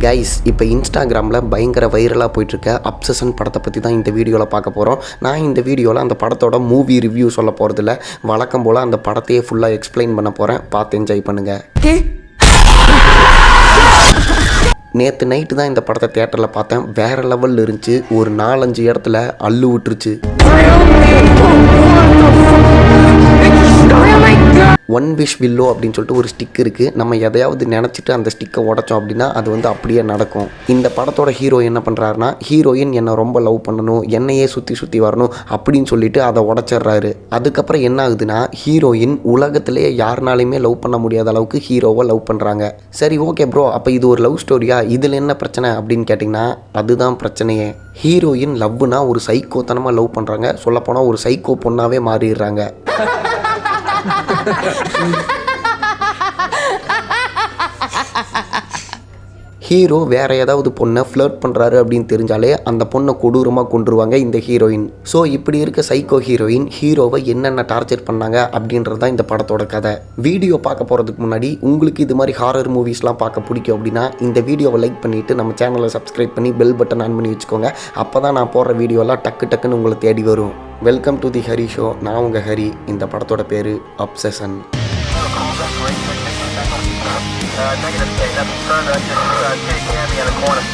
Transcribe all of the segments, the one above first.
Guys, இப்போ இன்ஸ்டாகிராமில் பயங்கர வைரலாக போயிட்டுருக்க அப்சஷன் படத்தை பற்றி தான் இந்த வீடியோவில் பார்க்க போகிறோம். நான் இந்த வீடியோவில் அந்த படத்தோட மூவி ரிவ்யூ சொல்ல போகிறதில்ல, வழக்கம் போல் அந்த படத்தையே ஃபுல்லாக எக்ஸ்பிளைன் பண்ண போகிறேன். பார்த்து என்ஜாய் பண்ணுங்கள். நேற்று நைட்டு தான் இந்த படத்தை தியேட்டரில் பார்த்தேன். வேறு லெவலில் இருந்துச்சு. ஒரு 4-5 இடத்துல அள்ளு விட்டுருச்சு. ஒன் விஷ் வில்லோ அப்படின்னு சொல்லிட்டு ஒரு ஸ்டிக் இருக்குது. நம்ம எதையாவது நினச்சிட்டு அந்த ஸ்டிக்கை உடச்சோம் அப்படின்னா அது வந்து அப்படியே நடக்கும். இந்த படத்தோட ஹீரோ என்ன பண்ணுறாருனா, ஹீரோயின் என்னை ரொம்ப லவ் பண்ணணும், என்னையே சுற்றி சுற்றி வரணும் அப்படின்னு சொல்லிட்டு அதை உடச்சிட்றாரு. அதுக்கப்புறம் என்ன ஆகுதுன்னா, ஹீரோயின் உலகத்திலேயே யாருனாலையுமே லவ் பண்ண முடியாத அளவுக்கு ஹீரோவை லவ் பண்ணுறாங்க. சரி, ஓகே ப்ரோ, அப்போ இது ஒரு லவ் ஸ்டோரியா? இதில் என்ன பிரச்சனை அப்படின்னு கேட்டிங்கன்னா, அதுதான் பிரச்சனையே. ஹீரோயின் லவ்னா ஒரு சைக்கோத்தனமாக லவ் பண்ணுறாங்க. சொல்லப்போனால் ஒரு சைக்கோ பொண்ணாகவே மாறிடுறாங்க. ஹீரோ வேறு ஏதாவது பொண்ணை ஃப்ளர்ட் பண்ணுறாரு அப்படின்னு தெரிஞ்சாலே அந்த பொண்ணை கொடூரமாக கொண்டுருவாங்க இந்த ஹீரோயின். ஸோ இப்படி இருக்க சைக்கோ ஹீரோயின் ஹீரோவை என்னென்ன டார்ச்சர் பண்ணாங்க அப்படின்றது தான் இந்த படத்தோட கதை. வீடியோ பார்க்க போகிறதுக்கு முன்னாடி உங்களுக்கு இது மாதிரி ஹாரர் மூவிஸ்லாம் பார்க்க பிடிக்கும் அப்படின்னா இந்த வீடியோவை லைக் பண்ணிவிட்டு நம்ம சேனலை சப்ஸ்கிரைப் பண்ணி பெல் பட்டன் ஆன் பண்ணி வச்சுக்கோங்க. அப்போ தான் நான் போடுற வீடியோலாம் டக்குன்னு உங்களை தேடி வரும். Welcome to the Hari show. நான் உங்கள் ஹரி. இந்த படத்தோட பேர் obsession. Negative state, that's just take Cammy in the corner.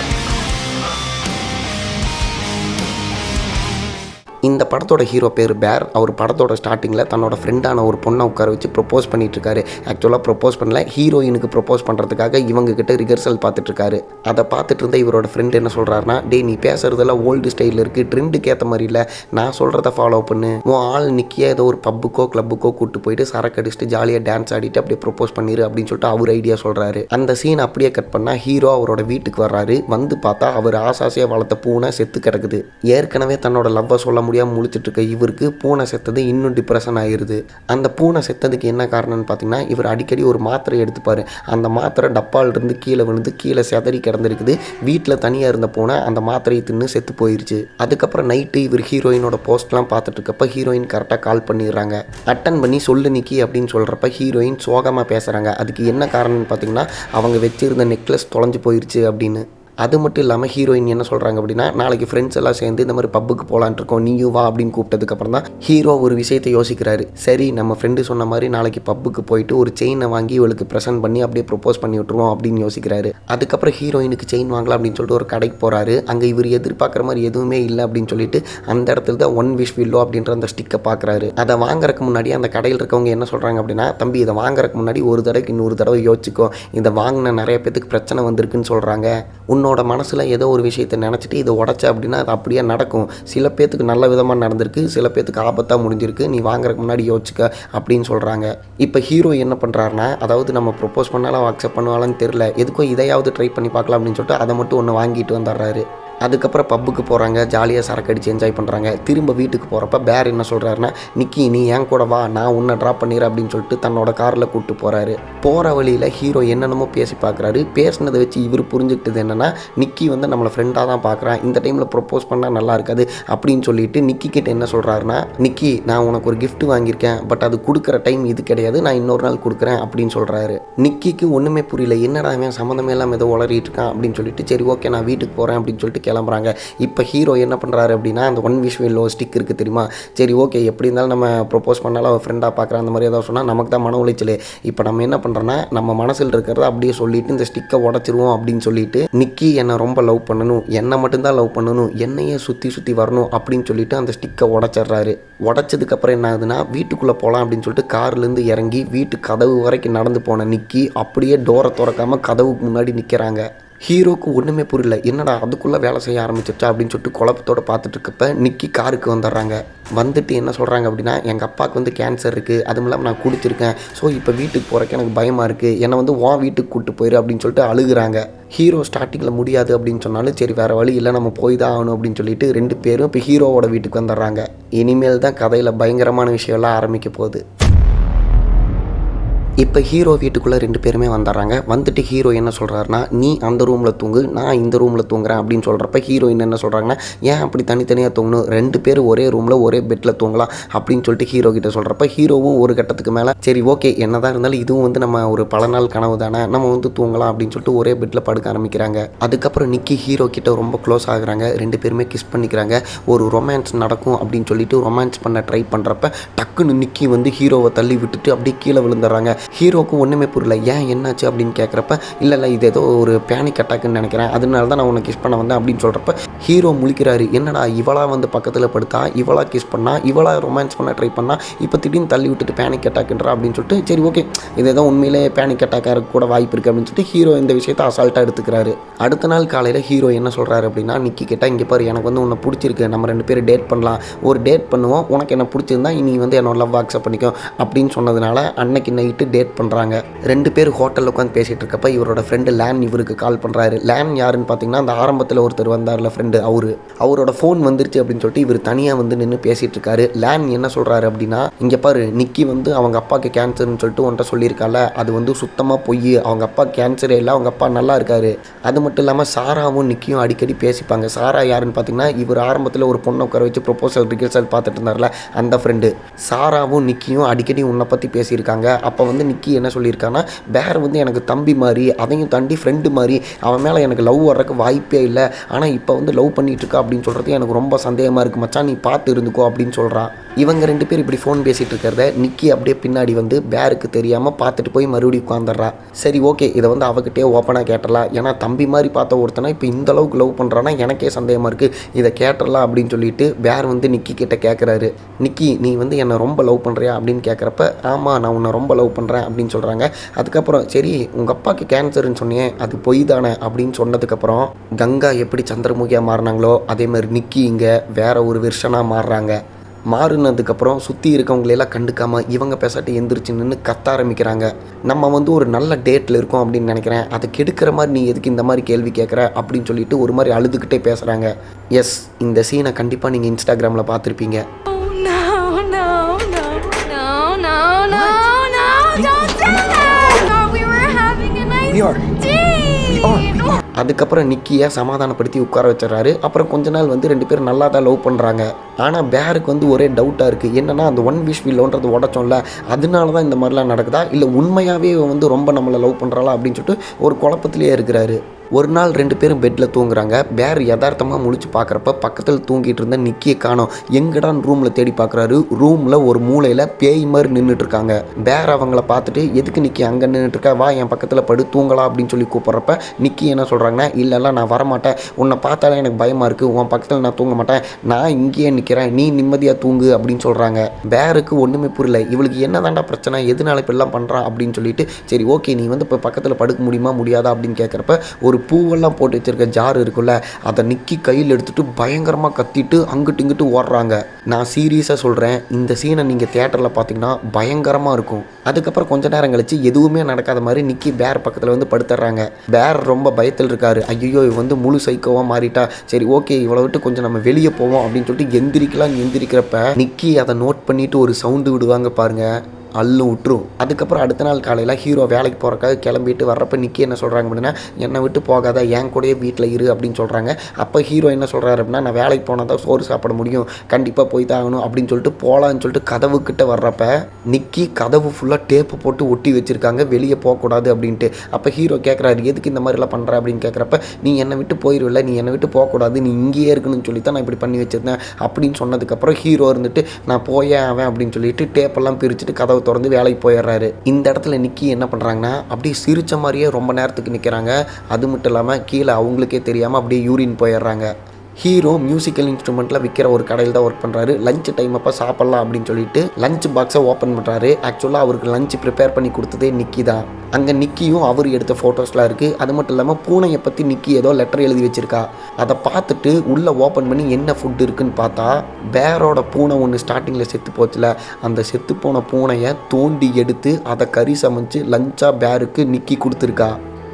இந்த படத்தோட ஹீரோ பேர் பேர். அவர் படத்தோட ஸ்டார்டிங்கில் தன்னோட ஃப்ரெண்டான ஒரு பொண்ணை உட்கார வச்சு ப்ரொப்போஸ் பண்ணிகிட்ருக்காரு. ஆக்சுவலாக ப்ரொப்போஸ் பண்ணல, ஹீரோயினுக்கு ப்ரொப்போஸ் பண்ணுறதுக்காக இவங்ககிட்ட ரிஹர்சல் பார்த்துட்ருக்காரு. அதை பார்த்துட்டு இருந்த இவரோட ஃப்ரெண்ட் என்ன சொல்கிறாருன்னா, டே, நீ பேசுகிறதெல்லாம் ஓல்டு ஸ்டைலில் இருக்குது, ட்ரெண்டுக்கு ஏற்ற மாதிரி இல்லை, நான் சொல்கிறத ஃபாலோ பண்ணு. உன் ஆள் நிற்கிய ஏதோ ஒரு பப்புக்கோ கிளப்புக்கோ கூப்பிட்டு போயிட்டு சரக்கு அடிச்சுட்டு ஜாலியாக டான்ஸ் ஆடிட்டு அப்படியே ப்ரொப்போஸ் பண்ணிடு அப்படின்னு சொல்லிட்டு அவர் ஐடியா சொல்கிறாரு. அந்த சீன் அப்படியே கட் பண்ணால் ஹீரோ அவரோட வீட்டுக்கு வர்றாரு. வந்து பார்த்தா அவர் ஆசாசியாக வளர்த்த பூனை செத்து கிடக்குது. ஏற்கனவே தன்னோட லவ்வை சொல்ல முழிச்சிட்டு இருக்க இவருக்கு பூனை செத்தது இன்னும் டிப்ரெஷன் ஆயிருது. அந்த பூனை செத்ததுக்கு என்ன காரணம்னு பார்த்தீங்கன்னா, இவர் அடிக்கடி ஒரு மாத்திரை எடுத்துப்பாரு. அந்த மாத்திரை டப்பால் இருந்து கீழே விழுந்து கீழே செதறி கிடந்திருக்குது. வீட்டில் தனியாக இருந்த பூனை அந்த மாத்திரையை தின்னு செத்து போயிருச்சு. அதுக்கப்புறம் நைட்டு இவர் ஹீரோயினோட போஸ்ட்லாம் பார்த்துட்டு இருக்கப்ப ஹீரோயின் கரெக்டாக கால் பண்ணிடுறாங்க. அட்டன் பண்ணி சொல்லு நிக்கி அப்படின்னு சொல்கிறப்ப ஹீரோயின் சோகமாக பேசுகிறாங்க. அதுக்கு என்ன காரணம்னு பார்த்தீங்கன்னா, அவங்க வச்சிருந்த நெக்லஸ் தொலைஞ்சு போயிருச்சு அப்படின்னு. அது மட்டும் இல்லாமல் ஹீரோயின் என்ன சொல்கிறாங்க அப்படின்னா, நாளைக்கு ஃப்ரெண்ட்ஸ் எல்லாம் சேர்ந்து இந்த மாதிரி பப்புக்கு போகலான்ட்டு இருக்கோம், நீயும் வா அப்படின்னு கூப்பிட்டதுக்கப்புறம் தான் ஹீரோ ஒரு விஷயத்தை யோசிக்கிறாரு. சரி, நம்ம ஃப்ரெண்டு சொன்ன மாதிரி நாளைக்கு பப்புக்கு போயிட்டு ஒரு செயினை வாங்கி இவளுக்கு ப்ரெசென்ட் பண்ணி அப்படியே ப்ரொப்போஸ் பண்ணி விட்டுருவோம் அப்படின்னு யோசிக்கிறாரு. அதுக்கப்புறம் ஹீரோயினுக்கு செயின் வாங்கலாம் அப்படின்னு சொல்லிட்டு ஒரு கடைக்கு போகிறாரு. அங்கே இவர் எதிர்பார்க்குற மாதிரி எதுவுமே இல்லை அப்படின்னு சொல்லிட்டு அந்த இடத்துல தான் ஒன் விஷ் வில்லோ அப்படின்ற அந்த ஸ்டிக்கை பார்க்குறாரு. அதை வாங்குறதுக்கு முன்னாடி அந்த கடையில் இருக்கவங்க என்ன சொல்கிறாங்க அப்படின்னா, தம்பி, இதை வாங்குறதுக்கு முன்னாடி ஒரு தடவைக்கு இன்னொரு தடவை யோசிச்சுக்கோ, இதை வாங்கின நிறைய பேத்துக்கு பிரச்சனை வந்திருக்குன்னு சொல்கிறாங்க. உன்னோட மனசில் ஏதோ ஒரு விஷயத்தை நினச்சிட்டு இதை உடச்ச அப்படின்னா அது அப்படியே நடக்கும். சில பேத்துக்கு நல்ல விதமாக நடந்திருக்கு, சில பேத்துக்கு ஆபத்தாக முடிஞ்சிருக்கு, நீ வாங்குறதுக்கு முன்னாடி யோசிச்சுக்க அப்படின்னு சொல்கிறாங்க. இப்போ ஹீரோ என்ன பண்ணுறாருனா, அதாவது நம்ம ப்ரொப்போஸ் பண்ணாலும் அக்செப்ட் பண்ணுவாங்கன்னு தெரில, எதுக்கும் இதையாவது ட்ரை பண்ணி பார்க்கலாம் அப்படின்னு சொல்லிட்டு அதை மட்டும் ஒன்று வாங்கிட்டு வந்துடுறாரு. அதுக்கப்புறம் பப்புக்கு போகிறாங்க, ஜாலியாக சரக்கு அடித்து என்ஜாய் பண்ணுறாங்க. திரும்ப வீட்டுக்கு போகிறப்ப பேர் என்ன சொல்கிறாருன்னா, நிக்கி, நீ என் கூட வா, நான் உன்னை ட்ராப் பண்ணிடுறேன் அப்படின்னு சொல்லிட்டு தன்னோட காரில் கூப்பிட்டு போகிறாரு. போகிற வழியில் ஹீரோ என்னென்னமோ பேசி பார்க்குறாரு. பேசினதை வச்சு இவர் புரிஞ்சுக்கிட்டது என்னென்னா, நிக்கி வந்து நம்மளை ஃப்ரெண்டாக தான் பார்க்குறான், இந்த டைமில் ப்ரொப்போஸ் பண்ணால் நல்லா இருக்காது அப்படின்னு சொல்லிட்டு நிக்கி கிட்ட என்ன சொல்கிறாருன்னா, நிக்கி, நான் உனக்கு ஒரு கிஃப்ட் வாங்கியிருக்கேன், பட் அது கொடுக்குற டைம் இது கிடையாது, நான் இன்னொரு நாள் கொடுக்குறேன் அப்படின்னு சொல்கிறாரு. நிக்கிக்கு ஒன்றுமே புரியல, என்னடா அவன் சம்மந்தமே இல்லாமல் ஏதோ உளறிட்டு இருக்கான் அப்படின்னு சொல்லிட்டு, சரி ஓகே நான் வீட்டுக்கு போகிறேன் அப்படின்னு சொல்லிட்டு கிளம்புறாங்க. இப்போ ஹீரோ என்ன பண்ணுறாரு அப்படின்னா, அந்த ஒன் விஷ் வில்லோ ஸ்டிக் இருக்குது தெரியுமா, சரி ஓகே எப்படி இருந்தாலும் நம்ம ப்ரொப்போஸ் பண்ணாலும் அவள் ஃப்ரெண்டாக பார்க்குற அந்த மாதிரி ஏதாவது சொன்னால் நமக்கு தான் மன உளைச்சல். இப்போ நம்ம என்ன பண்ணுறோன்னா, நம்ம மனசில் இருக்கிறத அப்படியே சொல்லிவிட்டு இந்த ஸ்டிக்கை உடச்சிருவோம் அப்படின்னு சொல்லிட்டு, நிக்கி என்னை ரொம்ப லவ் பண்ணணும், என்னை மட்டும்தான் லவ் பண்ணணும், என்னையே சுற்றி வரணும் அப்படின்னு சொல்லிட்டு அந்த ஸ்டிக்கை உடச்சிட்றாரு. உடச்சதுக்கப்புறம் என்ன ஆகுதுன்னா, வீட்டுக்குள்ளே போகலாம் அப்படின்னு சொல்லிட்டு கார்லேருந்து இறங்கி வீட்டு கதவு வரைக்கும் நடந்து போன நிக்கி அப்படியே டோரை திறக்காமல் கதவுக்கு முன்னாடி நிற்கிறாங்க. ஹீரோக்கு ஒன்றுமே புரியல, என்னடா அதுக்குள்ளே வேலை செய்ய ஆரம்பிச்சிருச்சா அப்படின்னு சொல்லிட்டு குழப்பத்தோடு பார்த்துட்டு இருக்கப்ப நிக்கி காருக்கு வந்துடுறாங்க. வந்துட்டு என்ன சொல்கிறாங்க அப்படின்னா, எங்கள் அப்பாவுக்கு வந்து கேன்சர் இருக்குது, அதுவும் இல்லாமல் நான் குடிச்சிருக்கேன், ஸோ இப்போ வீட்டுக்கு போகிறக்கு எனக்கு பயமாக இருக்குது, என்னை வந்து வீட்டுக்கு கூப்பிட்டு போயிரு அப்படின்னு சொல்லிட்டு அழுகுறாங்க. ஹீரோ ஸ்டார்டிங்கில் முடியாது அப்படின்னு சொன்னாலும் சரி வேறு வழி இல்லை, நம்ம போய் தான் ஆகணும் அப்படின்னு சொல்லிட்டு 2 பேரும் இப்போ ஹீரோவோட வீட்டுக்கு வந்துடுறாங்க. இனிமேல் தான் கதையில் பயங்கரமான விஷயம்லாம் ஆரம்பிக்க போகுது. இப்போ ஹீரோ வீட்டுக்குள்ளே 2 பேருமே வந்துடுறாங்க. வந்துட்டு ஹீரோ என்ன சொல்கிறாருன்னா, நீ அந்த ரூமில் தூங்கு, நான் இந்த ரூமில் தூங்குறேன் அப்படின்னு சொல்கிறப்ப ஹீரோயின் என்ன சொல்கிறாங்கன்னா, ஏன் அப்படி தனித்தனியாக தூங்கணும், 2 பேர் ஒரே ரூமில் ஒரே பெட்டில் தூங்கலாம் அப்படின்னு சொல்லிட்டு ஹீரோ கிட்ட சொல்கிறப்ப ஹீரோவும் ஒரு கட்டத்துக்கு மேலே சரி ஓகே என்னதான் இருந்தாலும் இதுவும் வந்து நம்ம ஒரு பல நாள் கனவு தானே, நம்ம வந்து தூங்கலாம் அப்படின்னு சொல்லிட்டு ஒரே பெட்டில் படுக்க ஆரம்பிக்கிறாங்க. அதுக்கப்புறம் நிக்கி ஹீரோ கிட்ட ரொம்ப க்ளோஸ் ஆகுறாங்க. 2 பேருமே கிஸ் பண்ணிக்கிறாங்க. ஒரு ரொமான்ஸ் நடக்கும் அப்படின்னு சொல்லிட்டு ரொமான்ஸ் பண்ண ட்ரை பண்ணுறப்ப டக்குன்னு நிக்கி வந்து ஹீரோவை தள்ளி விட்டுட்டு அப்படியே கீழே விழுந்துடுறாங்க. ஹீரோவுக்கு ஒன்றுமே புரியல. ஏன் என்னாச்சு அப்படின்னு கேட்குறப்ப இல்லை இது ஏதோ ஒரு பேனிக் அட்டாக்குன்னு நினைக்கிறேன், அதனால தான் நான் உன்னை கிஸ் பண்ண வந்தேன் அப்படின்னு சொல்கிறப்ப ஹீரோ முழிக்கிறாரு. என்னடா இவளா வந்து பக்கத்தில் படுத்தா, இவளா கிஸ் பண்ணா, இவளா ரொமான்ஸ் பண்ண ட்ரை பண்ணா, இப்போ திடீர்னு தள்ளி விட்டுட்டு பேனிக் அட்டாக்குன்றா அப்படின்னு சொல்லிட்டு சரி ஓகே இது ஏதோ உண்மையிலே பேனிக் அட்டாக்காக இருக்க கூட வாய்ப்பு இருக்குது அப்படின்னு சொல்லிட்டு ஹீரோ இந்த விஷயத்தை அசால்ட்டாக எடுத்துக்கிறாரு. அடுத்த நாள் காலையில் ஹீரோ என்ன சொல்கிறாரு அப்படின்னா, நிக்கி கேட்டால் இங்கே பாரு எனக்கு வந்து உன்னை பிடிச்சிருக்கு, நம்ம 2 பேரும் டேட் பண்ணலாம், ஒரு டேட் பண்ணுவோம், உனக்கு என்ன பிடிச்சிருந்தா நீ வந்து என்னோட லவ் அக்செப்ட் பண்ணிக்கோ அப்படின்னு சொன்னதுனால அன்னைக்கு நைட்டு டேட் பண்ணுறாங்க. 2 பேர் ஹோட்டலில் உட்காந்து பேசிகிட்டு இருக்கப்ப இவரோட ஃப்ரெண்டு லேன் இவருக்கு கால் பண்ணுறாரு. லேன் யாருன்னு பார்த்தீங்கன்னா அந்த ஆரம்பத்தில் ஒருத்தர் வந்தார்ல ஃப்ரெண்டு, அவரோட ஃபோன் வந்துருச்சு அப்படின்னு சொல்லிட்டு இவர் தனியாக வந்து நின்று பேசிகிட்டு இருக்காரு. லேன் என்ன சொல்கிறாரு அப்படின்னா, இங்கே பாரு நிக்கி வந்து அவங்க அப்பாவுக்கு கேன்சர்னு சொல்லிட்டு உன்ட்ட சொல்லியிருக்கால, அது வந்து சுத்தமாக பொய், அவங்க அப்பா கேன்சரே இல்லை, அவங்க அப்பா நல்லா இருக்காரு. அது மட்டும் இல்லாமல் சாராவும் நிக்கியும் அடிக்கடி பேசிப்பாங்க. சாரா யாருன்னு பார்த்தீங்கன்னா இவர் ஆரம்பத்தில் ஒரு பொண்ணை உட்கார வச்சு ப்ரொபோசல் ரிகர்சல் பார்த்துட்டு இருந்தார்ல அந்த ஃப்ரெண்டு. சாராவும் நிக்கியும் அடிக்கடி உன்னை பற்றி பேசியிருக்காங்க. அப்போ வந்து நிக்கி என்ன சொல்லியிருக்காங்கன்னா, பேர் வந்து எனக்கு தம்பி மாதிரி, அதையும் தாண்டி ஃப்ரெண்டு மாதிரி, அவன் மேலே எனக்கு லவ் வர்றதுக்கு வாய்ப்பே இல்லை, ஆனால் இப்போ வந்து லவ் பண்ணிகிட்டு இருக்கா அப்படின்னு சொல்கிறது எனக்கு ரொம்ப சந்தேகமாக இருக்குது மச்சான், நீ பார்த்து இருந்துக்கோ அப்படின்னு சொல்கிறான். இவங்க 2 பேர் இப்படி ஃபோன் பேசிகிட்டு இருக்கிறத நிக்கி அப்படியே பின்னாடி வந்து பேருக்கு தெரியாமல் பார்த்துட்டு போய் மறுபடியும் உட்காந்துடுறா. சரி ஓகே இதை வந்து அவகிட்டே ஓப்பனாக கேட்டலாம், ஏன்னா தம்பி மாதிரி பார்த்த ஒருத்தனா இப்போ இந்த அளவுக்கு லவ் பண்ணுறான்னா எனக்கே சந்தேகமாக இருக்குது, இதை கேட்டுடலாம் அப்படின்னு சொல்லிட்டு பேர் வந்து நிக்கி கிட்ட கேட்குறாரு. நிக்கி நீ வந்து என்னை ரொம்ப லவ் பண்ணுறியா அப்படின்னு கேட்குறப்ப ஆமாம் நான் உன்னை ரொம்ப லவ் பண்ணுறேன் அப்படின்னு சொல்கிறாங்க. அதுக்கப்புறம் சரி உங்கள் அப்பாவுக்கு கேன்சர்னு சொன்னியே அது பொய் தானே அப்படின்னு சொன்னதுக்கப்புறம் கங்கா எப்படி சந்திரமுகியாக மாறினாங்களோ அதே மாதிரி நிக்கி இங்கே வேற ஒரு வெர்ஷனாக மாறுறாங்க. மாறினதுக்கப்புறம் சுற்றி இருக்கவங்களெல்லாம் கண்டுக்காமல் இவங்க பேசாட்டி எந்திரிச்சு நின்று கத்த ஆரம்பிக்கிறாங்க. நம்ம வந்து ஒரு நல்ல டேட்டில் இருக்கோம் அப்படின்னு நினைக்கிறேன், அதை கெடுக்கிற மாதிரி நீ எதுக்கு இந்த மாதிரி கேள்வி கேட்குற அப்படின்னு சொல்லிட்டு ஒரு மாதிரி அழுதுகிட்டே பேசுகிறாங்க. எஸ் இந்த சீனை கண்டிப்பாக நீங்கள் இன்ஸ்டாகிராமில் பார்த்துருப்பீங்க. அதுக்கப்புறம் நிக்கியை சமாதானப்படுத்தி உட்கார வச்சிடறாரு. அப்புறம் கொஞ்ச நாள் வந்து 2 பேரும் நல்லா தான் லவ் பண்ணுறாங்க. ஆனால் பேருக்கு வந்து ஒரே டவுட்டாக இருக்குது. என்னென்னா அந்த 1 விஷ் வில்லோன்றது உடச்சோம்ல, அதனால தான் இந்த மாதிரிலாம் நடக்குதா இல்லை உண்மையாகவே வந்து ரொம்ப நம்மளை லவ் பண்ணுறாளா அப்படின்னு சொல்லிட்டு ஒரு குழப்பத்திலே இருக்கிறாரு. ஒரு நாள் 2 பேரும் பெட்டில் தூங்குறாங்க. பேர் யதார்த்தமாக முழிச்சு பார்க்குறப்ப பக்கத்தில் தூங்கிட்டு இருந்த நிக்கியை காணோம். எங்கடான்னு ரூமில் தேடி பார்க்குறாரு. ரூமில் ஒரு மூலையில் பேய் மாதிரி நின்றுட்டுருக்காங்க. பேர் அவங்கள பார்த்துட்டு எதுக்கு நிக்கி அங்கே நின்றுட்டுருக்கா, வா என் பக்கத்தில் படு தூங்கலாம் அப்படின்னு சொல்லி கூப்பிட்றப்ப நிக்கி என்ன சொல்கிறாங்கன்னா, இல்லைல்ல நான் வரமாட்டேன், உன்னை பார்த்தாலே எனக்கு பயமாக இருக்குது, உன் பக்கத்தில் நான் தூங்க மாட்டேன், நான் இங்கேயே நிற்கிறேன், நீ நிம்மதியாக தூங்கு அப்படின்னு சொல்கிறாங்க. பேருக்கு ஒன்றுமே புரியல, இவளுக்கு என்ன தாண்டா பிரச்சனை, எதனால இப்படிலாம் பண்ணுறான் அப்படின்னு சொல்லிட்டு சரி ஓகே நீ வந்து இப்போ பக்கத்தில் படுக்க முடியுமா முடியாதா அப்படின்னு கேட்குறப்ப ஒரு பூவெல்லாம் போட்டு வச்சிருக்க ஜார் இருக்குல்ல, அதை நிக்கி கையில் எடுத்துட்டு பயங்கரமாக கத்திட்டு அங்கிட்டு இங்கிட்டு ஓடுறாங்க. நான் சீரியஸாக சொல்கிறேன், இந்த சீனை நீங்கள் தியேட்டரில் பார்த்தீங்கன்னா பயங்கரமாக இருக்கும். அதுக்கப்புறம் கொஞ்ச நேரம் கழிச்சு எதுவுமே நடக்காத மாதிரி நிக்கி பேர் பக்கத்தில் வந்து படுத்துடுறாங்க. பேர் ரொம்ப பயத்தில் இருக்காரு. ஐயோ இவ வந்து முழு சைக்கோவாக மாறிட்டா, சரி ஓகே இவ்வளோ விட்டு கொஞ்சம் நம்ம வெளியே போவோம் அப்படின்னு சொல்லிட்டு எந்திரிக்கிறப்ப நிக்கி அதை நோட் பண்ணிட்டு ஒரு சவுண்டு விடுவாங்க பாருங்க, அள்ளு விட்டுரும். அதுக்கப்புறம் அடுத்த நாள் காலையில் ஹீரோ வேலைக்கு போகிறக்காக கிளம்பிட்டு வர்றப்ப நிக்கி என்ன சொல்கிறாங்க அப்படின்னா, என்னை விட்டு போகாத என் கூடயே வீட்டில் இரு அப்படின்னு சொல்கிறாங்க. அப்போ ஹீரோ என்ன சொல்கிறாரு அப்படின்னா, நான் வேலைக்கு போனால் தான் சோறு சாப்பிட முடியும், கண்டிப்பாக போய் தான் ஆகணும் அப்படின்னு சொல்லிட்டு போகலான்னு சொல்லிட்டு கதவுக்கிட்ட வர்றப்ப நிக்கி கதவு ஃபுல்லாக டேப்பு போட்டு ஒட்டி வச்சுருக்காங்க, வெளியே போகக்கூடாது அப்படின்ட்டு. அப்போ ஹீரோ கேட்குறாரு எதுக்கு இந்த மாதிரிலாம் பண்ணுற அப்படின்னு கேட்குறப்ப, நீ என்னை விட்டு போயிடுவில்ல, நீ என்னை விட்டு போகக்கூடாது, நீ இங்கேயே இருக்கணும்னு சொல்லி தான் நான் இப்படி பண்ணி வச்சுருந்தேன் அப்படின்னு சொன்னதுக்கப்புறம் ஹீரோ இருந்துட்டு நான் போயே ஆவேன் அப்படின்னு சொல்லிட்டு டேப்பெல்லாம் பிரிச்சுட்டு கதவு திறந்து வேலைக்கு போயிடுறாரு. இந்த இடத்துல நிக்கி என்ன பண்ணுறாங்கன்னா அப்படியே சிரிச்ச மாதிரியே ரொம்ப நேரத்துக்கு நிற்கிறாங்க. அது மட்டும் இல்லாமல் கீழே அவங்களுக்கே தெரியாமல் அப்படியே யூரின் போயிடுறாங்க. ஹீரோ மியூசிக்கல் இன்ஸ்ட்ருமெண்ட்டில் விற்கிற ஒரு கடையில் தான் ஒர்க் பண்ணுறாரு. லஞ்ச் டைம் அப்போ சாப்பிட்லாம் அப்படின்னு சொல்லிட்டு லஞ்ச் பாக்ஸை ஓப்பன் பண்ணுறாரு. ஆக்சுவலாக அவருக்கு லஞ்ச் ப்ரிப்பேர் பண்ணி கொடுத்ததே நிக்கி தான். அங்கே நிக்கியும் அவர் எடுத்த ஃபோட்டோஸ்லாம் இருக்குது. அது மட்டும் இல்லாமல் பூனையை பற்றி நிக்கி ஏதோ லெட்டர் எழுதி வச்சுருக்கா. அதை பார்த்துட்டு உள்ளே ஓப்பன் பண்ணி என்ன ஃபுட் இருக்குன்னு பார்த்தா பேரோட பூனை ஒன்று ஸ்டார்டிங்கில் செத்து போச்சுல, அந்த செத்து போன பூனையை தோண்டி எடுத்து அதை கறி சமைச்சு லஞ்சாக பேருக்கு நிக்கி கொடுத்துருக்கா.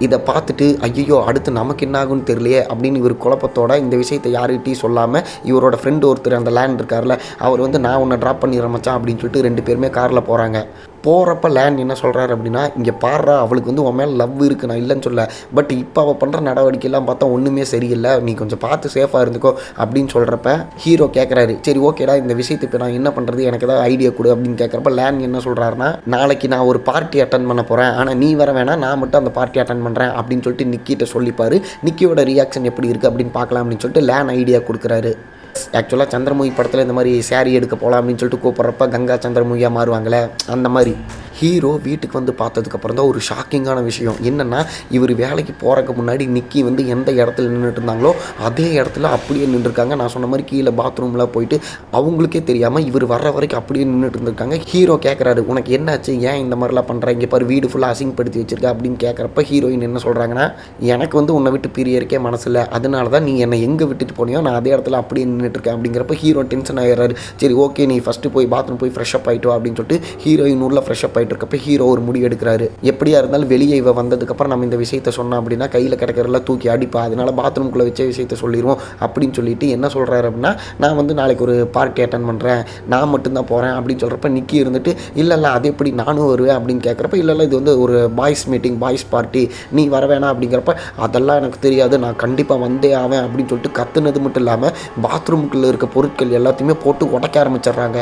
இதை பார்த்துட்டு ஐயோ அடுத்து நமக்கு என்ன ஆகுன்னு தெரியலையே அப்படின்னு இவர் குழப்பத்தோட இந்த விஷயத்தை யாருக்கிட்டையும் சொல்லாமல் இவரோட ஃப்ரெண்டு ஒருத்தர் அந்த லேண்ட் இருக்கார்ல, அவர் வந்து நான் உன்னை ட்ராப் பண்ணிடுற மச்சான் அப்படின்னு சொல்லிட்டு 2 பேருமே காரில் போகிறாங்க. போகிறப்ப லேன் என்ன சொல்கிறாரு அப்படின்னா, இங்கே பாடுறா அவளுக்கு வந்து உன் மேலே லவ் இருக்குது, நான் இல்லைன்னு சொல்ல, பட் இப்போ அவள் பண்ணுற நடவடிக்கையெல்லாம் பார்த்தா ஒன்றுமே சரியில்லை, நீ கொஞ்சம் பார்த்து சேஃபாக இருந்துக்கோ அப்படின்னு சொல்கிறப்ப ஹீரோ கேட்குறாரு, சரி ஓகேடா இந்த விஷயத்தை இப்போ நான் என்ன பண்ணுறது, எனக்கு ஏதாவது ஐடியா கொடு அப்படின்னு கேட்குறப்ப லேன் என்ன சொல்கிறாருன்னா, நாளைக்கு நான் ஒரு பார்ட்டி அட்டன் பண்ண போகிறேன், ஆனால் நீ வர வேணாம், நான் மட்டும் அந்த பார்ட்டி அட்டன் பண்ணுறேன் அப்படின்னு சொல்லிட்டு நிக்கிட்ட சொல்லிப்பார். நிக்கியோட ரியாக்ஷன் எப்படி இருக்குது அப்படின்னு பார்க்கலாம் அப்படின்னு சொல்லிட்டு லேன் ஐடியா கொடுக்குறாரு. ஆக்சுவலாக சந்திரமுகி படத்தில் இந்த மாதிரி சாரீ எடுக்க போகலாம் அப்படின்னு சொல்லிட்டு கூப்பிட்றப்ப கங்கா சந்திரமுகியாக மாறுவாங்களே, அந்த மாதிரி ஹீரோ வீட்டுக்கு வந்து பார்த்ததுக்கப்புறம் தான் ஒரு ஷாக்கிங்கான விஷயம் என்னென்னா, இவர் வேலைக்கு போகிறதுக்கு முன்னாடி நிக்கி வந்து எந்த இடத்துல நின்றுட்டு இருந்தாங்களோ அதே இடத்துல அப்படியே நின்றுருக்காங்க. நான் சொன்ன மாதிரி கீழே பாத்ரூமில் போயிட்டு அவங்களுக்கே தெரியாமல் இவர் வர்ற வரைக்கும் அப்படியே நின்றுட்டு இருந்திருக்காங்க. ஹீரோ கேட்குறாரு, உனக்கு என்னாச்சு, ஏன் இந்த மாதிரிலாம் பண்ணுற, இங்கே பாரு வீடு ஃபுல்லாக அசிங்கப்படுத்தி வச்சிருக்க அப்படின்னு கேட்குறப்ப ஹீரோயின் என்ன சொல்கிறாங்கன்னா, எனக்கு வந்து உன்னை விட்டு பிரியறக்கே மனசில்ல, அதனால தான் நீ என்னை எங்கே விட்டுட்டு போனியோ நான் அதே இடத்துல அப்படியே நின்றுட்டுருக்கேன் அப்படிங்கிறப்ப ஹீரோ டென்ஷன் ஆகிறாரு. சரி ஓகே நீ ஃபஸ்ட்டு போய் பாத்ரூம் போய் ஃப்ரெஷ் அப் ஆகிட்டு அப்படின்னு சொல்லிட்டு ஹீரோயின் உள்ள ஃப்ரெஷ் அப் ஆகிட்டு இருக்கப்போ ஹீரோ ஒரு முடிவு எடுக்கிறாரு. எப்படியா இருந்தாலும் வெளியே இவ வந்ததுக்கப்புறம் நம்ம இந்த விஷயத்த சொன்னோம் அப்படின்னா கையில் கிடக்கிறதெல்லாம் தூக்கி அடிப்பா, அதனால பாத்ரூம்குள்ளே வச்ச விஷயத்த சொல்லிடுவோம் அப்படின்னு சொல்லிட்டு என்ன சொல்கிறாரு அப்படின்னா, நான் வந்து நாளைக்கு ஒரு பார்ட்டி அட்டன் பண்ணுறேன், நான் மட்டும்தான் போகிறேன் அப்படின்னு சொல்கிறப்ப நிக்கி இருந்துட்டு இல்லை அது எப்படி நானும் வருவேன் அப்படின்னு கேட்குறப்ப இல்லை இது வந்து ஒரு பாய்ஸ் மீட்டிங், பாய்ஸ் பார்ட்டி, நீ வர வேணாம் அப்படிங்கிறப்ப அதெல்லாம் எனக்கு தெரியாது, நான் கண்டிப்பாக வந்தே ஆவேன் அப்படின்னு சொல்லிட்டு கத்துனது மட்டும் இல்லாமல் பாத்ரூமுக்குள்ளே இருக்க பொருட்கள் எல்லாத்தையுமே போட்டு உடைக்க ஆரம்பிச்சிடுறாங்க.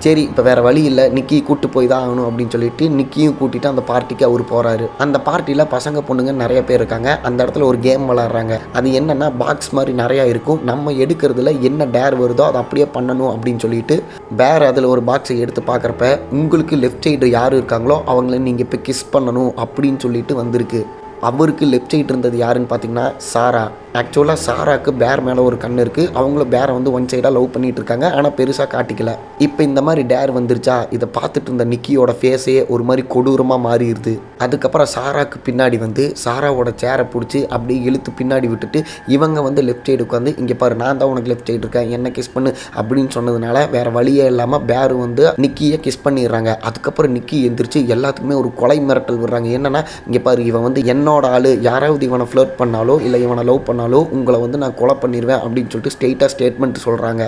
சரி இப்போ வேறு வழி இல்லை, நிக்கி கூப்பிட்டு போய் தான் ஆகணும் அப்படின்னு சொல்லிட்டு நிக்கியும் கூட்டிகிட்டு அந்த பார்ட்டிக்கு அவர் போகிறாரு. அந்த பார்ட்டியில் பசங்க பொண்ணுங்க நிறைய பேர் இருக்காங்க. அந்த இடத்துல ஒரு கேம் விளாட்றாங்க. அது என்னென்னா பாக்ஸ் மாதிரி நிறையா இருக்கும், நம்ம எடுக்கிறதுல என்ன டேர் வருதோ அதை அப்படியே பண்ணணும் அப்படின்னு சொல்லிட்டு பேர் அதில் ஒரு பாக்ஸை எடுத்து பார்க்குறப்ப உங்களுக்கு லெஃப்ட் சைடு யார் இருக்காங்களோ அவங்கள நீங்கள் இப்போ கிஸ் பண்ணணும் அப்படின்னு சொல்லிட்டு வந்திருக்கு. அவருக்கு லெஃப்ட் சைடு இருந்தது யாருன்னு பார்த்தீங்கன்னா சாரா. ஆக்சுவலாக சாராவுக்கு பேர் மேலே ஒரு கண் இருக்குது, அவங்களும் பேரை வந்து ஒன் சைடாக லவ் பண்ணிகிட்டு இருக்காங்க, ஆனால் பெருசாக காட்டிக்கல. இப்போ இந்த மாதிரி டேர் வந்துருச்சா, இதை பார்த்துட்டு இருந்த நிக்கியோட ஃபேஸே ஒரு மாதிரி கொடூரமாக மாறிடுது. அதுக்கப்புறம் சாராவுக்கு பின்னாடி வந்து சாராவோட சேரை பிடிச்சி அப்படியே இழுத்து பின்னாடி விட்டுட்டு இவங்க வந்து லெஃப்ட் சைடு உட்காந்து இங்கே பாரு நான் தான் உனக்கு லெஃப்ட் சைடு இருக்கேன், என்ன கிஸ் பண்ணு அப்படின்னு சொன்னதுனால வேறு வழியே இல்லாமல் பேர் வந்து நிக்கியை கிஸ் பண்ணிடுறாங்க. அதுக்கப்புறம் நிக்கி எந்திரிச்சு எல்லாத்துக்குமே ஒரு கொலை மிரட்டல் விடுறாங்க. என்னன்னா இங்கே பாரு இவன் வந்து என்னோட ஆள், யாராவது இவனை ஃப்ளர்ட் பண்ணாலோ இல்லை இவனை லவ் பண்ணாலோ உங்களை வந்து நான் கொலை பண்ணிடுவேன் அப்படின்னு சொல்லிட்டு ஸ்ட்ரெயிட்டாக ஸ்டேட்மெண்ட் சொல்கிறாங்க.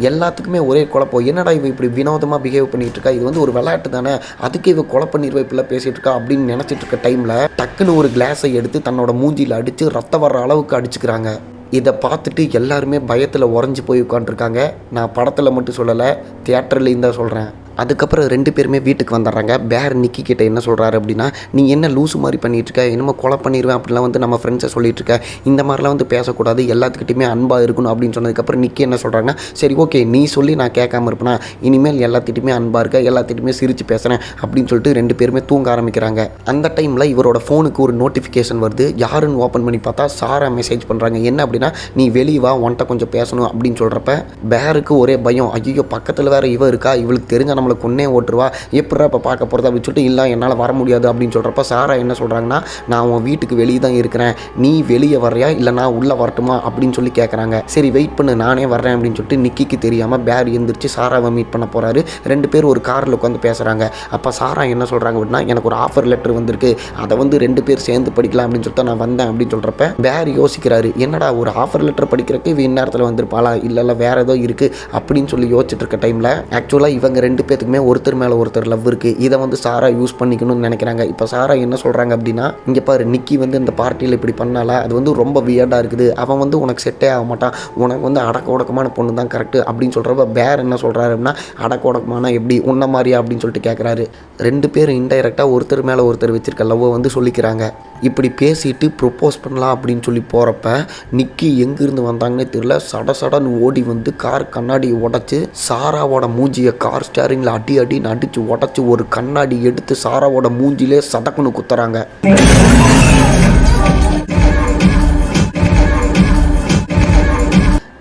எல்லாத்துக்குமே ஒரே குழப்பம், என்னடா இவ இப்படி வினோதமாக பிஹேவ் பண்ணிகிட்டு இருக்கா, இது வந்து ஒரு விளையாட்டு தானே, அதுக்கு இவ கொலை பண்ணிடுவா இப்படிலாம் பேசிகிட்டு இருக்கா அப்படின்னு நினச்சிட்டு இருக்க டைமில் டக்குன்னு ஒரு கிளாஸை எடுத்து தன்னோட மூஞ்சியில் அடித்து ரத்தம் வர்ற அளவுக்கு அடிச்சுக்கிறாங்க. இதை பார்த்துட்டு எல்லாருமே பயத்தில் உறைஞ்சி போய் உட்காந்துருக்காங்க. நான் படத்தில் மட்டும் சொல்லலை, தியேட்டர்லேயும் தான் சொல்கிறேன். அதுக்கப்புறம் 2 பேருமே வீட்டுக்கு வந்துடுறாங்க. பேர் நிக்கி கிட்ட என்ன சொல்கிறாரு அப்படின்னா, நீ என்ன லூசு மாதிரி பண்ணிகிட்ருக்க, என்னமோ கொலை பண்ணிடுவேன் அப்படிலாம் வந்து நம்ம ஃப்ரெண்ட்ஸை சொல்லிகிட்ருக்க, இந்த மாதிரிலாம் வந்து பேசக்கூடாது, எல்லாத்துக்கிட்டையுமே அன்பாக இருக்கணும் அப்படின்னு சொன்னதுக்கப்புறம் நிக்கி என்ன சொல்கிறாங்கன்னா, சரி ஓகே நீ சொல்லி நான் கேட்காம இருப்பேனா, இனிமேல் எல்லாத்திட்டையுமே அன்பாக இருக்க, எல்லாத்திட்டையுமே சிரித்து பேசுகிறேன் அப்படின்னு சொல்லிட்டு 2 பேருமே தூங்க ஆரம்பிக்கிறாங்க. அந்த டைமில் இவரோட ஃபோனுக்கு ஒரு நோட்டிஃபிகேஷன் வருது. யாருன்னு ஓப்பன் பண்ணி பார்த்தா சாரா மெசேஜ் பண்ணுறாங்க. என்ன அப்படின்னா, நீ வெளியே வா உன்ட்ட கொஞ்சம் பேசணும் அப்படின்னு சொல்கிறப்ப பேருக்கு ஒரே பயம், ஐயோ பக்கத்தில் வேறு இவ இருக்கா, இவளுக்கு தெரிஞ்ச நம்மளை கொன்னே ஓட்டுருவா, எப்படா இப்போ பார்க்க போகிறது அப்படின்னு சொல்லிட்டு இல்லை என்னால் வர முடியாது அப்படின்னு சொல்கிறப்ப சாரா என்ன சொல்கிறாங்கன்னா, நான் உன் வீட்டுக்கு வெளியே தான் இருக்கிறேன், நீ வெளியே வர்றியா இல்லை நான் உள்ளே வரட்டுமா அப்படின்னு சொல்லி கேட்குறாங்க. சரி வெயிட் பண்ணு நானே வர்றேன் அப்படின்னு சொல்லிட்டு நிக்கிக்கு தெரியாமல் பேர் எழுந்திரிச்சு சாராவை மீட் பண்ண போகிறாரு. 2 பேர் ஒரு காரில் உட்காந்து பேசுகிறாங்க. அப்போ சாரா என்ன சொல்கிறாங்க அப்படின்னா, எனக்கு ஒரு ஆஃபர் லெட்டர் வந்திருக்கு, அதை வந்து 2 பேர் சேர்ந்து படிக்கலாம் அப்படின்னு சொல்லிட்டு நான் வந்தேன் அப்படின்னு சொல்கிறப்ப பேர் யோசிக்கிறாரு, என்னடா ஒரு ஆஃபர் லெட்டர் படிக்கிறதுக்கு இவ இந்நேரத்தில் வந்திருப்பாளா இல்லை வேறு ஏதோ இருக்குது அப்படின்னு சொல்லி யோசிச்சுட்டு இருக்க டைமில் ஆக்சுவலாக இவங்க 2 பேத்துக்குமே ஒருத்தர் மேலே ஒருத்தர் லவ் இருக்குது. இதை வந்து சாரா யூஸ் பண்ணிக்கணும்னு நினைக்கிறாங்க. இப்போ சாரா என்ன சொல்கிறாங்க அப்படின்னா, இங்கே பாரு நிக்கி வந்து இந்த பார்ட்டியில் இப்படி பண்ணால அது வந்து ரொம்ப வியர்டாக இருக்குது, அவன் வந்து உனக்கு செட்டே ஆக மாட்டான், உனக்கு வந்து அடக்க ஒடக்கமான பொண்ணு தான் கரெக்டு அப்படின்னு சொல்கிறப்ப பேர் என்ன சொல்கிறாரு அப்படின்னா, அடக்க ஒடக்கமான எப்படி உன்ன மாதிரியா அப்படின்னு சொல்லிட்டு கேட்குறாரு. 2 பேரும் இன்டைரக்டாக ஒருத்தர் மேலே ஒருத்தர் வச்சிருக்க லவ்வை வந்து சொல்லிக்கிறாங்க. இப்படி பேசிட்டு ப்ரொப்போஸ் பண்ணலாம் அப்படின்னு சொல்லி போகிறப்ப நிக்கி எங்கேருந்து வந்தாங்கன்னே தெரியல, சடன்னு ஓடி வந்து கார் கண்ணாடியை உடச்சி சாராவோட மூஞ்சியை கார் ஸ்டேரிங்கில் அடின்னு அடித்து உடச்சி ஒரு கண்ணாடி எடுத்து சாராவோட மூஞ்சிலே சடக்குன்னு குத்துறாங்க.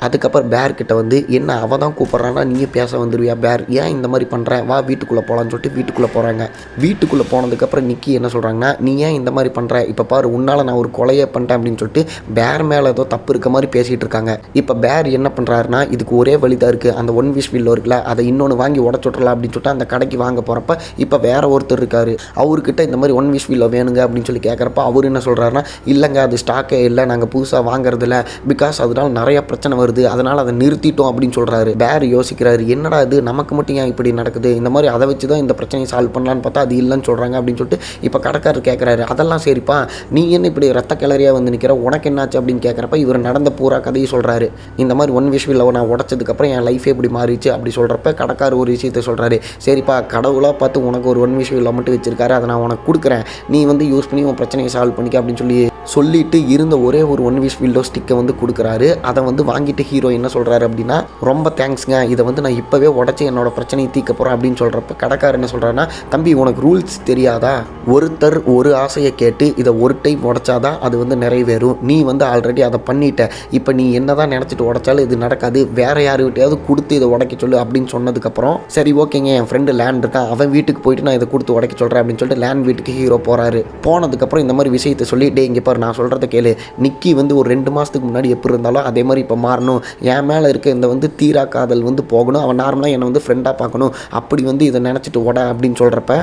அதுக்கப்புறம் பேர்கிட்ட வந்து என்ன அவள் தான் கூப்பிட்றான்னா நீயே பேச வந்துடுவியா பேர், ஏன் இந்த மாதிரி பண்ணுறேன், வா வீட்டுக்குள்ளே போகலான்னு சொல்லிட்டு வீட்டுக்குள்ளே போகிறாங்க. வீட்டுக்குள்ளே போனதுக்கப்புறம் நிக்கி என்ன சொல்கிறாங்கன்னா, நீ ஏன் இந்த மாதிரி பண்ணுற, இப்போ பாரு உன்னால் நான் ஒரு கொலையே பண்ணிட்டேன் அப்படின்னு சொல்லிட்டு பேர் மேலே ஏதோ தப்பு இருக்க மாதிரி பேசிகிட்டு இருக்காங்க. இப்போ பேர் என்ன பண்ணுறாருன்னா, இதுக்கு ஒரே வழி தான் இருக்குது, அந்த 1 விஷ் வீல் இருக்குல்ல அதை இன்னொன்று வாங்கி உடச்சுட்றலாம் அப்படின்னு சொல்லிட்டு அந்த கடைக்கு வாங்க போகிறப்ப இப்போ வேறு ஒருத்தர் இருக்கார், அவர்கிட்ட இந்த மாதிரி 1 விஷ் வீல் வேணுங்க அப்படின்னு சொல்லி கேட்குறப்ப அவர் என்ன சொல்கிறாருன்னா, இல்லைங்க அது ஸ்டாக்கே இல்லை, நாங்கள் புதுசாக வாங்குறதில்ல, பிகாஸ் அதனால் நிறையா பிரச்சனை வருது, நடக்குது, அதனால் அதை நிறுத்திட்டோம் அப்படின்னு சொல்கிறாரு. பேர் யோசிக்கிறாரு, என்னடா இது நமக்கு மட்டும் ஏன் இப்படி நடக்குது, இந்த மாதிரி அதை வச்சு தான் இந்த பிரச்சனையை சால்வ் பண்ணலான்னு பார்த்தா அது இல்லைன்னு சொல்கிறாங்க அப்படின்னு சொல்லிட்டு இப்போ கடைக்காரர் கேட்குறாரு, அதெல்லாம் சரிப்பா, நீ என்ன இப்படி ரத்த கிளறியாக வந்து நிற்கிற, உனக்கு என்னாச்சு அப்படின்னு கேட்குறப்ப இவர் நடந்த பூரா கதையை சொல்கிறாரு. இந்த மாதிரி ஒன் விஷ் வில் நான் உடச்சதுக்கப்புறம் என் லைஃபே இப்படி மாறிச்சு அப்படி சொல்கிறப்ப கடைக்காரர் ஒரு விஷயத்தை சொல்கிறாரு, சரிப்பா கடவுளாக பார்த்து உனக்கு ஒரு ஒன் விஷ் வில் மட்டும் வச்சிருக்காரு, அதை நான் உனக்கு கொடுக்குறேன், நீ வந்து யூஸ் பண்ணி உன் பிரச்சனையை சால்வ் பண்ணிக்க அப்படின்னு சொல்லிட்டு இருந்த ஒரே ஒரு ஒன் விஷ் வில்லோ ஸ்டிக்கை வந்து கொடுக்குறாரு. அதை வந்து வாங்கிட்டு ஹீரோ என்ன சொல்கிறாரு அப்படின்னா, ரொம்ப தேங்க்ஸ்ங்க, இதை வந்து நான் இப்போவே உடச்சி என்னோட பிரச்சனையை தீர்க்க போகிறேன் அப்படின்னு சொல்கிறப்ப கடைக்காரர் என்ன சொல்கிறாருன்னா, தம்பி உனக்கு ரூல்ஸ் தெரியாதா, ஒருத்தர் ஒரு ஆசையை கேட்டு இதை ஒரு டைம் உடச்சாதான் அது வந்து நிறைவேறும், நீ வந்து ஆல்ரெடி அதை பண்ணிட்ட, இப்போ நீ என்ன தான் நினச்சிட்டு உடச்சாலும் இது நடக்காது, வேற யாருக்கிட்டையாவது கொடுத்து இதை உடைக்க சொல்லு அப்படின்னு சொன்னதுக்கப்புறம் சரி ஓகேங்க என் ஃப்ரெண்டு லேண்ட் இருக்கான், அவன் வீட்டுக்கு போயிட்டு நான் இதை கொடுத்து உடைக்க சொல்கிறேன் அப்படின்னு சொல்லிட்டு லேண்ட் வீட்டுக்கு ஹீரோ போகிறாரு. போனதுக்கப்புறம் இந்த மாதிரி விஷயத்தை சொல்லி, டே இங்கே பாரு நான் சொல்கிறத கேளு, நிக்கி வந்து ஒரு 2 மாதத்துக்கு முன்னாடி எப்படி இருந்தாலும் அதே மாதிரி இப்போ மாறணும், என் மேலே இருக்க இந்த வந்து தீரா காதல் வந்து போகணும், அவன் நார்மலாக என்னை வந்து ஃப்ரெண்டாக பார்க்கணும், அப்படி வந்து இதை நினச்சிட்டு ஓட அப்படின்னு சொல்கிறப்ப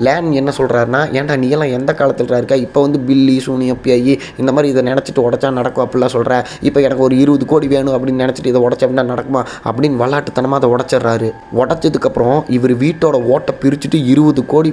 லேன் என்ன சொல்கிறாருன்னா, ஏன்டா நீ எல்லாம் எந்த காலத்தில் இருக்கா, இப்போ வந்து பில்லி சூனியம் பிஐ இந்த மாதிரி இதை நினச்சிட்டு உடச்சா நடக்கும் அப்படிலாம் சொல்கிறேன், இப்போ எனக்கு ஒரு 20 கோடி வேணும் அப்படின்னு நினச்சிட்டு இதை உடச்ச அப்படின்னா நடக்குமா அப்படின்னு விளாட்டுத்தனமாக அதை உடச்சிட்றாரு. உடச்சதுக்கப்புறம் இவர் வீட்டோட ஓட்டை பிரிச்சுட்டு 20 கோடி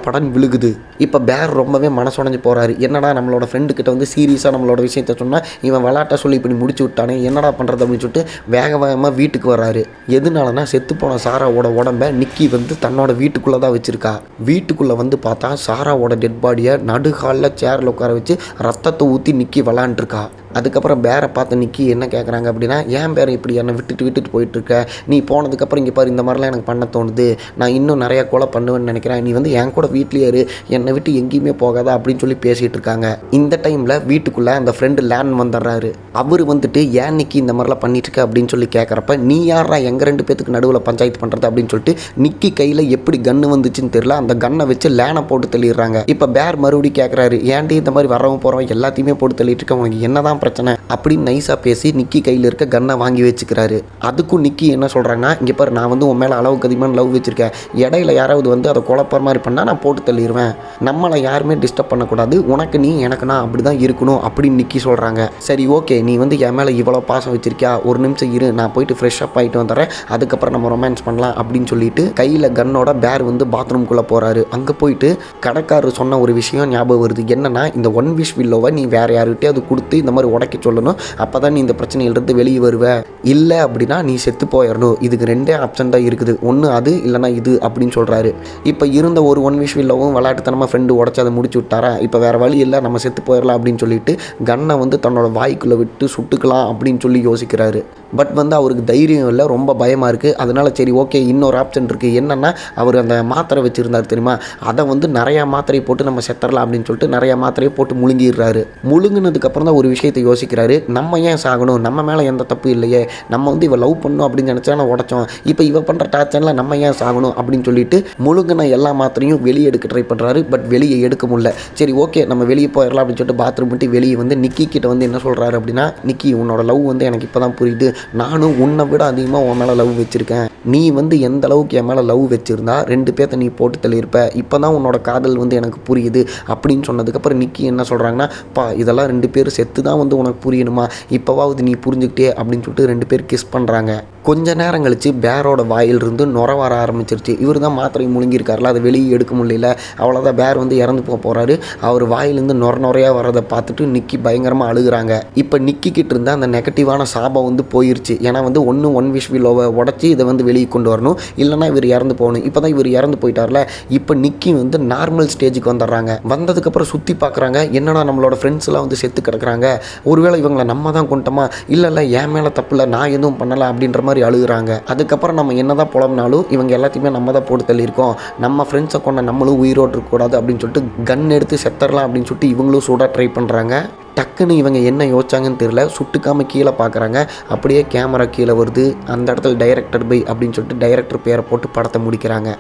படன்னு விழுகுது. இப்போ பேர் ரொம்பவே மனசுடைஞ்சு போகிறாரு, என்னடா நம்மளோட ஃப்ரெண்டு கிட்ட வந்து சீரியஸாக நம்மளோட விஷயத்த சொன்னால் இவன் விளாட்ட சொல்லி இப்படி முடிச்சு விட்டானே, என்னடா பண்ணுறது அப்படின்னு சொல்லிட்டு வேகமாக வீட்டுக்கு வர்றாரு. எதுனாலனா செத்துப்போன சாராவோட உடம்பை நிக்கி வந்து தன்னோட வீட்டுக்குள்ளே தான் வச்சுருக்கா. வீட்டுக்குள்ளே வந்து பார்த்தா சாராவோட டெட் பாடியை நடுகாலில் சேரில் உட்கார வச்சு ரத்தத்தை ஊற்றி நிக்கி விளாண்டுருக்கா. அதுக்கப்புறம் பேரை பார்த்து நிக்கி என்ன கேட்குறாங்க அப்படின்னா, ஏன் பேரை இப்படி என்னை விட்டுட்டு போயிட்டுருக்க, நீ போனதுக்கப்புறம் இங்கே பாரு இந்த மாதிரிலாம் எனக்கு பண்ண தோணுது, நான் இன்னும் நிறையா கொலை பண்ணுவேன்னு நினைக்கிறேன், நீ வந்து என் கூட வீட்லேயே இரு, என்னை விட்டு எங்கேயுமே போகாத அப்படின்னு சொல்லி பேசிகிட்டு இருக்காங்க. இந்த டைமில் வீட்டுக்குள்ளே அந்த ஃப்ரெண்டு லேண்ட் வந்துடுறாரு. அவர் வந்துட்டு ஏன் நிக்கி இந்த மாதிரிலாம் பண்ணிட்டுருக்க அப்படின்னு சொல்லி கேட்குறப்ப, நீ யாரா எங்கள் 2 பேத்துக்கு நடுவில் பஞ்சாயத்து பண்ணுறது அப்படின்னு சொல்லிட்டு நிக்கி கையில் எப்படி கன்று வந்துச்சுன்னு தெரியல, அந்த கன்னை வச்சு லேனை போட்டு தள்ளிடுறாங்க. இப்போ பேர் மறுபடியும் கேட்குறாரு, ஏன்டி இந்த மாதிரி வரவன் போகிறவன் எல்லாத்தையுமே போட்டு தள்ளிட்டு இருக்க, உனக்கு என்னதான் பிரச்சனை அப்படின்னு நைஸாக பேசி நிக்கி கையில் இருக்க கன்னை வாங்கி வச்சுக்கிறாரு. அதுக்கும் நிக்கி என்ன சொல்கிறாங்கன்னா, இங்கே பாரு நான் வந்து உன் மேலே அளவுக்கு அதிகமான லவ் வச்சுருக்கேன், இடையில யாராவது வந்து அதை குழப்பற மாதிரி பண்ணால் நான் போட்டு தள்ளிடுவேன், நம்மளை யாருமே டிஸ்டர்ப் பண்ணக்கூடாது, உனக்கு நீ எனக்கு நான் அப்படி தான் இருக்கணும் அப்படின்னு நிக்கி சொல்கிறாங்க. சரி ஓகே, நீ வந்து என் மேலே இவ்வளோ பாசம் வச்சிருக்கியா, ஒரு நிமிஷம் இரு, நான் போயிட்டு ஃப்ரெஷ் அப் ஆகிட்டு வந்துடுறேன், அதுக்கப்புறம் நம்ம ரொமான்ஸ் பண்ணலாம் அப்படின்னு சொல்லிட்டு கையில் கன்னோட பேர் வந்து பாத்ரூம்குள்ளே போகிறாரு. அங்கே போயிட்டு கடைக்காரர் சொன்ன ஒரு விஷயம் ஞாபகம் வருது, என்னன்னா இந்த ஒன் விஷ் வில்லோவை நீ வேற யாருக்கிட்டே அது கொடுத்து இந்த மாதிரி உடைக்க சொல்லணும், அப்போ தான் நீ இந்த பிரச்சனையிலிருந்து வெளியே வருவ, இல்லை அப்படின்னா நீ செத்து போயிடணும், இதுக்கு 2 ஆப்ஷன் தான் இருக்குது, ஒன்று அது இல்லைனா இது அப்படின்னு சொல்கிறாரு. இப்போ இருந்த ஒரு ஒன் விஷ் வில்லோவும் விளையாட்டுத்தனமாக ஃப்ரெண்டு உடச்சி அதை முடிச்சு விட்டாரா, இப்போ வேறு வழி இல்லை நம்ம செத்து போயிடலாம் அப்படின்னு சொல்லிட்டு கன்னை வந்து தன்னோட வாய்க்குள்ளே விட்டு சுட்டுக்கலாம் அப்படின்னு சொல்லி யோசிக்கிறாரு. பட் வந்து அவருக்கு தைரியம் இல்லை, ரொம்ப பயமாக இருக்குது. அதனால சரி ஓகே இன்னொரு ஆப்ஷன் இருக்குது, என்னென்னா அவர் அந்த மாத்திரை வச்சுருந்தார் தெரியுமா, அதை வந்து நிறையா மாத்திரை போட்டு நம்ம செத்துடலாம் அப்படின்னு சொல்லிட்டு நிறையா மாத்திரையை போட்டு முழுங்கிடுறாரு. முழுங்கினதுக்கப்புறம் தான் ஒரு விஷயத்தை யோசிக்கிறாரு, நம்ம ஏன் சாகணும், நம்ம மேலே எந்த தப்பு இல்லையே, நம்ம வந்து இவ லவ் பண்ணணும் அப்படின்னு நினச்சா நான் உடச்சோம், இப்போ இவ பண்ணுற டார்ச்சரில் நம்ம ஏன் சாகணும் அப்படின்னு சொல்லிட்டு முழுங்கின எல்லா மாத்திரையும் வெளியே எடுக்க ட்ரை பண்ணுறாரு. பட் வெளியே எடுக்க முடியல. சரி ஓகே நம்ம வெளியே போயிடலாம் அப்படின்னு சொல்லிட்டு பாத்ரூம் விட்டு வெளியே வந்து நிக்கி கிட்ட வந்து என்ன சொல்கிறாரு அப்படின்னா, நிக்கி உன்னோட லவ் வந்து எனக்கு இப்போ தான் புரியுது, நானும் உன்னை விட அதிகமாக உன் மேலே லவ் வச்சுருக்கேன், நீ வந்து எந்த அளவுக்கு என் மேலே லவ் வச்சுருந்தா 2 பேர்த்த நீ போட்டு தள்ளியிருப்ப, இப்போ தான் உன்னோட காதல் வந்து எனக்கு புரியுது அப்படின்னு சொன்னதுக்கப்புறம் நிக்கி என்ன சொல்கிறாங்கன்னா, பா இதெல்லாம் 2 பேர் செத்து தான் வந்து உனக்கு புரியணுமா, இப்போவாவது நீ புரிஞ்சுக்கிட்டே அப்படின்னு சொல்லிட்டு 2 பேர் கிஸ் பண்ணுறாங்க. கொஞ்ச நேரம் கழிச்சு பேரோட வாயிலிருந்து நுர வர ஆரம்பிச்சிருச்சு. இவர் தான் மாத்திரை முழுங்கியிருக்காருல, அதை வெளியே எடுக்க முடியல, அவ்வளோதான் பேர் வந்து இறந்து போகிறாரு. அவர் வாயிலேருந்து நுரையாக வரதை பார்த்துட்டு நிக்கி பயங்கரமாக அழுகுறாங்க. இப்போ நிக்கி கிட்ட இருந்த அந்த நெகட்டிவான சாபம் வந்து போயிருச்சு. ஏன்னா வந்து ஒன் விஷ் வில்லோவை உடச்சி இதை வந்து வெளியே கொண்டு வரணும், இல்லைனா இவர் இறந்து போகணும். இப்போ தான் இவர் இறந்து போயிட்டார்ல, இப்போ நிக்கி வந்து நார்மல் ஸ்டேஜுக்கு வந்துடுறாங்க. வந்ததுக்கப்புறம் சுற்றி பார்க்குறாங்க, என்னடா நம்மளோட ஃப்ரெண்ட்ஸ்லாம் வந்து செத்து கிடக்குறாங்க, ஒருவேளை இவங்களை நம்ம தான் கொண்டோமா, இல்லை என் மேலே தப்பு இல்லை, நான் எதுவும் பண்ணலை அப்படின்ற மாதிரி அழுகுறாங்க. அதுக்கப்புறம் நம்ம என்னதான் புலம்னாலும் இவங்க எல்லாத்தையுமே நம்ம தான் போட்டு தள்ளியிருக்கோம், நம்ம ஃப்ரெண்ட்ஸை கொண்ட நம்மளும் உயிரோடு இருக்கக்கூடாது அப்படின்னு சொல்லிட்டு கன் எடுத்து செத்தரலாம் அப்படின்னு சொல்லிட்டு இவங்களும் சூடாக ட்ரை பண்ணுறாங்க. டக்குன்னு இவங்க என்ன யோசிச்சாங்கன்னு தெரியல, சுட்டுக்காமல் கீழே பார்க்குறாங்க, அப்படியே கேமரா கீழே வருது. அந்த இடத்துல டைரக்டர் பை அப்படின்னு சொல்லிட்டு டைரக்டர் பேரை போட்டு படத்தை முடிக்கிறாங்க.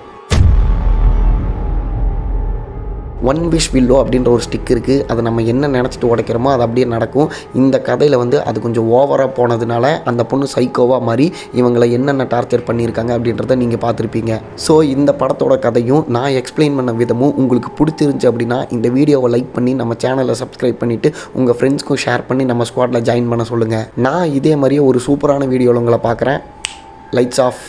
ஒன் விஷ் வில்லோ அப்படின்ற ஒரு ஸ்டிக் இருக்குது. அதை நம்ம என்ன நினச்சிட்டு உடைக்கிறோமோ அது அப்படியே நடக்கும். இந்த கதையில் வந்து அது கொஞ்சம் ஓவராக போனதுனால அந்த பொண்ணு சைக்கோவாக மாறி இவங்களை என்னென்ன டார்ச்சர் பண்ணியிருக்காங்க அப்படின்றத நீங்கள் பார்த்துருப்பீங்க. ஸோ இந்த படத்தோட கதையும் நான் எக்ஸ்பிளைன் பண்ண விதமும் உங்களுக்கு பிடிச்சிருந்துச்சு அப்படின்னா இந்த வீடியோவை லைக் பண்ணி நம்ம சேனலை சப்ஸ்கிரைப் பண்ணிவிட்டு உங்கள் ஃப்ரெண்ட்ஸ்க்கும் ஷேர் பண்ணி நம்ம ஸ்குவாடில் ஜாயின் பண்ண சொல்லுங்கள். நான் இதே மாதிரியே ஒரு சூப்பரான வீடியோவில் உங்களை பார்க்குறேன். Lights of.